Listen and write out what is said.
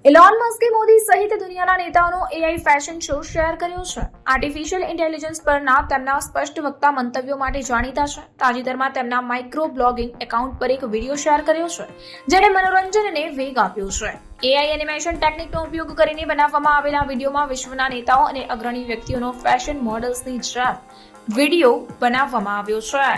Elon Maske Modi સહિત દુનિયાના નેતાઓનો AI fashion show share કર્યો છે. આર્ટિફિશિયલ ઇન્ટેલિજન્સ પરના તેમના સ્પષ્ટ વક્તા મંતવ્યો માટે જાણીતા છે. તાજેતરમાં તેમના માઇક્રો બ્લોગિંગ એકાઉન્ટ પર એક વિડીયો શેર કર્યો છે, જેણે મનોરંજનને વેગ આપ્યો છે. એઆઈ એનિમેશન ટેકનિકનો ઉપયોગ કરીને બનાવવામાં આવેલા વિડીયોમાં વિશ્વના નેતાઓ અને અગ્રણી વ્યક્તિઓનો ફેશન મોડલ્સની જેમ વિડીયો બનાવવામાં આવ્યો છે.